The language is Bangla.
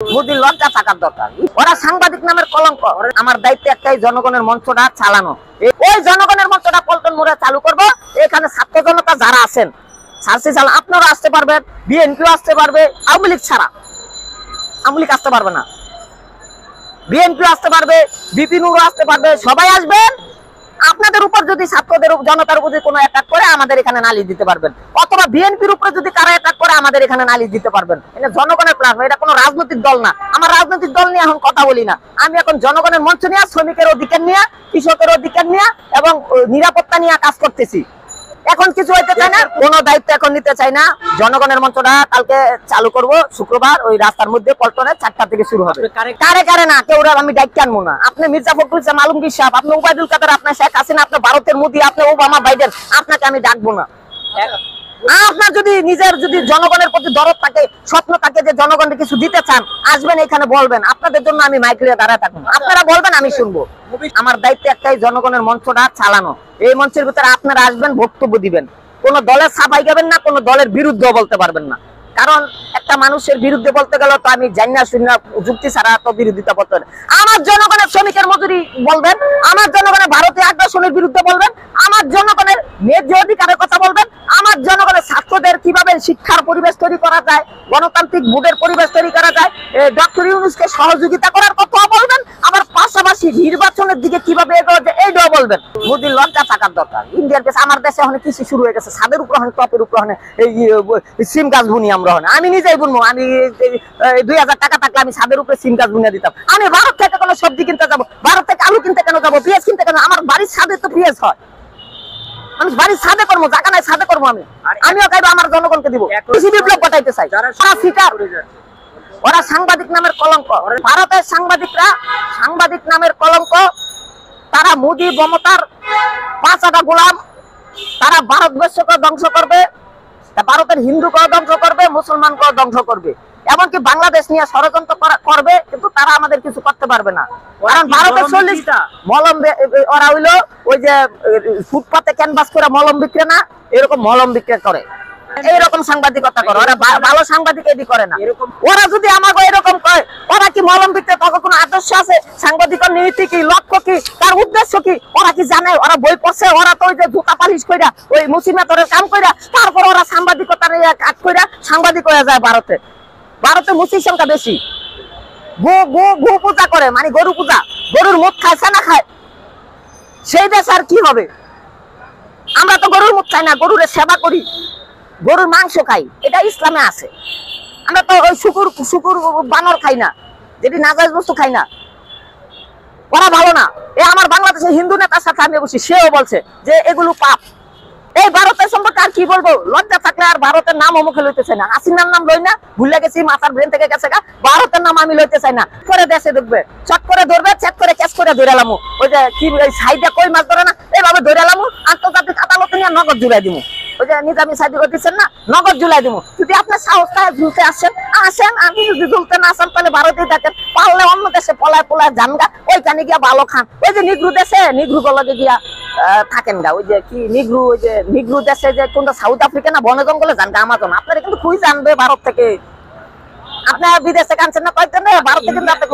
মোদির লজ্জা থাকার দরকার। ওরা সাংবাদিক নামের কলঙ্ক। আমার দায়িত্ব একটাই, জনগণের মঞ্চটা চালানো। ওই জনগণের মঞ্চটা পল্টন মোড়ে চালু করব। এখানে ছাত্র জনতা যারা আছেন সার্সি চালা, আপনারা আসতে পারবেন, বিএনপিও আসতে পারবে, আওয়ামী লীগ ছাড়া। আওয়ামী লীগ আসতে পারবে না, বিএনপিও আসতে পারবে, বিপিনুরও আসতে পারবে, সবাই আসবেন। আপনাদের উপর যদি ছাত্রদের জনতার উপর কোনো অ্যাটাক করে আমাদের এখানে নালিশ দিতে পারবেন, অথবা বিএনপির উপরে যদি কারা অ্যাটাক করে আমাদের এখানে নালিশ দিতে পারবেন। এটা জনগণের প্ল্যাটফর্ম, এটা কোনো রাজনৈতিক দল না। আমার রাজনৈতিক দল নিয়ে এখন কথা বলি না, আমি এখন জনগণের মঞ্চ নিয়ে, শ্রমিকের অধিকার নিয়ে, কৃষকের অধিকার নিয়ে এবং নিরাপত্তা নিয়ে কাজ করতেছি। এখন কিছু হইতে চাই না, কোনো দায়িত্ব এখন নিতে চাই না। জনগণের মঞ্চটা কালকে চালু করব শুক্রবার, ওই রাস্তার মধ্যে পল্টনে 4টা থেকে শুরু হবে। কারে কারে না, কেউ আমি দায়িত্ব আনবো না। আপনি মির্জা ফখরুল ইসলাম আলমগীর সাহেব, আপনি ওবায়দুল কাদের, আপনার শেখ হাসিনা, আপনি ভারতের মোদি, আপনি ওবামা বাইডেন, আপনাকে আমি ডাকবো না। আপনার যদি নিজের যদি জনগণের প্রতি দরদ থাকে, স্বপ্ন থাকে যে জনগণকে কিছু দিতে চান, আসবেন এখানে বলবেন। আপনাদের জন্য আমি মাইক নিয়ে দাঁড়ায় থাকবো, আপনারা বলবেন, আমি শুনবো। আমার দায়িত্ব একটাই, জনগণের মঞ্চটা চালানো। এই মঞ্চের ভিতরে আপনারা আসবেন, বক্তব্য দিবেন। কোন দলের ছাপাই গাবেন না, কোন দলের বিরুদ্ধে বলতে পারবেন না। কারণ একটা মানুষের বিরুদ্ধে বলতে গেলে তো আমি জানি না, শুনি না, যুক্তি ছাড়া তো বিরোধিতা করতে পারে। আমার জনগণের শ্রমিকের মজুরি বলবেন, আমার জনগণের ভারতীয় আগ্রাসনের বিরুদ্ধে বলবেন, আমার জনগণের ন্যায্য অধিকারের কথা বলবেন, আমার জনগণের ছাত্রদের কিভাবে শিক্ষার পরিবেশ তৈরি করা যায়, গণতান্ত্রিক ভোটের পরিবেশ তৈরি করা যায়, ডক্টর ইউনূসকে সহযোগিতা করার কথা বলবেন, আবার পাশাপাশি নির্বাচনের দিকে কিভাবে এগোয়া যায় এইটাও বলবেন। মোদির লজ্জা থাকার দরকার। ইন্ডিয়ার দেশে, আমার দেশে এখন কৃষি শুরু হয়ে গেছে, ছাদের উপর টপের উপর এই সিম গাছ বুনি আমরা। আমি নিজেই বুনবো, আমি 2000 টাকা থাকলে আমি ছাদের উপরে সিম গাছ বুনিয়ে দিতাম। আমি ভারত থেকে কোনো সবজি কিনতে যাবো, ভারত থেকে আলু কিনতে কেন যাবো, পেঁয়াজ কিনতে কেন? আমার বাড়ির ছাদে তো পেঁয়াজ হয়, মানুষ বাড়ির ছাদে করবো, জায়গা নাই ছাদে করবো। আমিও খাইবো, আমার জনগণকে দিব। কৃষি বিপ্লব ঘটাইতে চাই। ওরা সাংবাদিক নামের কলঙ্ক। ভারতের সাংবাদিকরা সাংবাদিক নামের কলঙ্ক। তারা মোদি মমতার 5 গোলাম। তারা ভারতবর্ষকে ধ্বংস করবে, ভারতের হিন্দুকেও ধ্বংস করবে, মুসলমানকেও ধ্বংস করবে, এমনকি বাংলাদেশ নিয়ে ষড়যন্ত্র করবে। কিন্তু তারা আমাদের কিছু করতে পারবে না, কারণ ভারতের 40টা মলম। ওরা হইলো ওই যে ফুটপাতে ক্যানভাস করে মলম বিক্রি না, এরকম মলম বিক্রি করে, এইরকম সাংবাদিকতা করে। ওরা ভালো সাংবাদিক এদি করে না। ওরা যদি আমাকে এরকম কয়, ওরা কি মলম বিক্রি? তখন কোনো আদর্শ আছে? সাংবাদিকের নীতি কি, লক্ষ্য কি, তার উদ্দেশ্য কি ওরা কি জানে? ওরা বই পড়ছে? ওরা তো ওই যে জুতা পালিশ কইরা, ওই মুসিমাতরের কাম কইরা, তারপর ওরা সাংবাদিকতা নিয়ে কাজ কইরা সাংবাদিক হয়ে যায়। ভারতে মুসির সংখ্যা বেশি। গো পূজা করে, মানে গরু পূজা, গরুর মুখ খায়, ছানা খায়। সেই দেশ আর কি হবে? আমরা তো গরুর মুখ খাই না, গরুর সেবা করি, গরুর মাংস খাই, এটা ইসলামে আছে। আমরা তো ওই শুকুর বানর খাই না, যেটি নাজায়েজ বস্তু খাই না। ওরা ভালো না। আমার বাংলাদেশের হিন্দু নেতার সাথে আমি বসি, সেও বলছে যে এগুলো পাপ। এই ভারতের সম্পর্কে আর কি বলবো? লজ্জা থাকলে আর ভারতের নাম মুখে লইতে চাই না। হাসিনার নাম লই না, ভুলে গেছি, মাথার ব্রেন থেকে গেছে গা। ভারতের নাম আমি লইতে চাই না। করে দেশে ঢুকবে, চট করে ধরবে, চেক করে ক্যাচ করে ধরে এলাম। ওই যে কি সাইডে কই মাছ ধরে না, এইভাবে ধরে এলাম, আন্তর্জাতিক আদালতে নিয়ে নগদ জুড়াই দিব। ওই যে নিজামী সাইডে দিচ্ছেন না, নগদ জুলাই দিব। যদি আপনার সাহস থাকে ঝুলতে আসেন, আমি যদি ঝুলতে না আসেন তাহলে ভারতেই থাকেন, পারলে অন্য দেশে পলায় জানগা, ওইখানে গিয়া ভালো খান। ওই যে নিগ্রু দেশে, নিগ্রু গলকে গিয়া থাকেন গা। ওই যে কি নিগ্রু, ওই যে নিগ্রু দেশে যে কোনটা সাউথ আফ্রিকা না, বনে জঙ্গলে যান গা আমাজন। আপনারা কিন্তু খুঁজে জানবে ভারত থেকে। আপনার বিদেশে কানছেন না কয়েকজন, ভারত থেকে কিন্তু আপনি